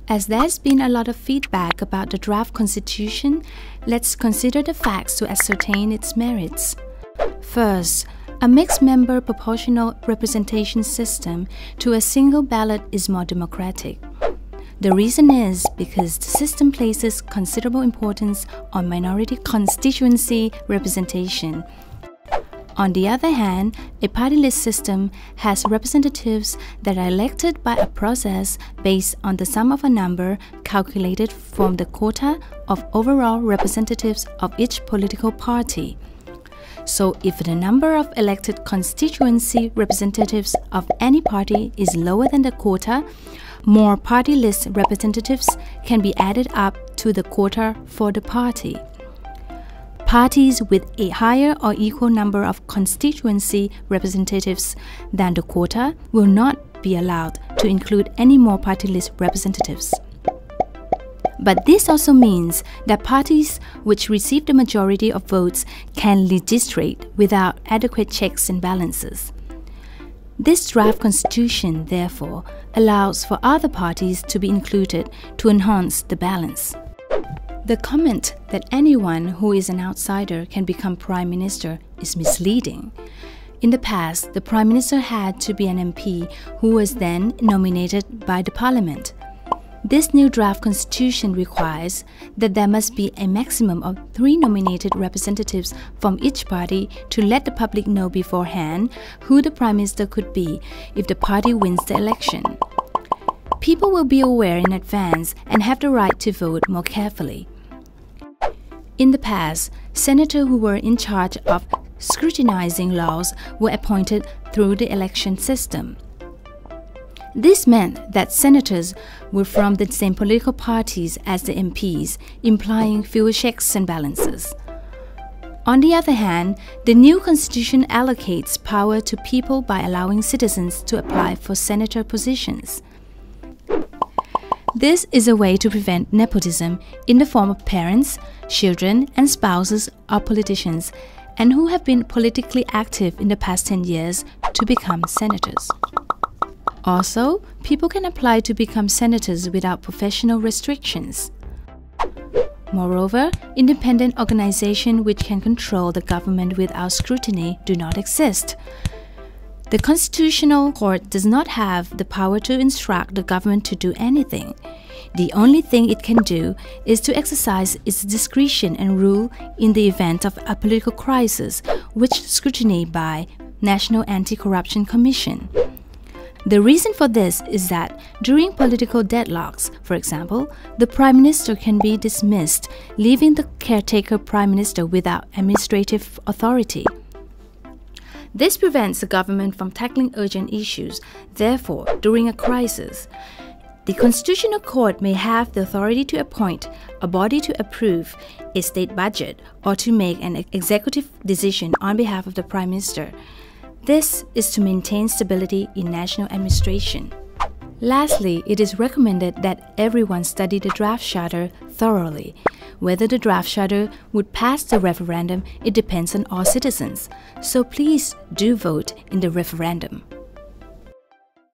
As there's been a lot of feedback about the draft constitution, let's consider the facts to ascertain its merits. First, a mixed-member proportional representation system to a single ballot is more democratic. The reason is because the system places considerable importance on minority constituency representation. On the other hand, a party list system has representatives that are elected by a process based on the sum of a number calculated from the quota of overall representatives of each political party. So if the number of elected constituency representatives of any party is lower than the quota, more party list representatives can be added up to the quota for the party. Parties with a higher or equal number of constituency representatives than the quota will not be allowed to include any more party list representatives. But this also means that parties which receive the majority of votes can legislate without adequate checks and balances. This draft constitution, therefore, allows for other parties to be included to enhance the balance. The comment that anyone who is an outsider can become Prime Minister is misleading. In the past, the Prime Minister had to be an MP who was then nominated by the Parliament. This new draft constitution requires that there must be a maximum of 3 nominated representatives from each party to let the public know beforehand who the Prime Minister could be if the party wins the election. People will be aware in advance and have the right to vote more carefully. In the past, senators who were in charge of scrutinizing laws were appointed through the election system. This meant that senators were from the same political parties as the MPs, implying fewer checks and balances. On the other hand, the new constitution allocates power to people by allowing citizens to apply for senator positions. This is a way to prevent nepotism in the form of parents, children, and spouses of politicians, and who have been politically active in the past 10 years to become senators. Also, people can apply to become senators without professional restrictions. Moreover, independent organizations which can control the government without scrutiny do not exist. The Constitutional Court does not have the power to instruct the government to do anything. The only thing it can do is to exercise its discretion and rule in the event of a political crisis, which is scrutinized by National Anti-Corruption Commission. The reason for this is that during political deadlocks, for example, the Prime Minister can be dismissed, leaving the caretaker Prime Minister without administrative authority. This prevents the government from tackling urgent issues. Therefore, during a crisis, the Constitutional Court may have the authority to appoint a body to approve a state budget or to make an executive decision on behalf of the Prime Minister. This is to maintain stability in national administration. Lastly, it is recommended that everyone study the draft charter thoroughly. Whether the draft charter would pass the referendum, it depends on all citizens. So please do vote in the referendum.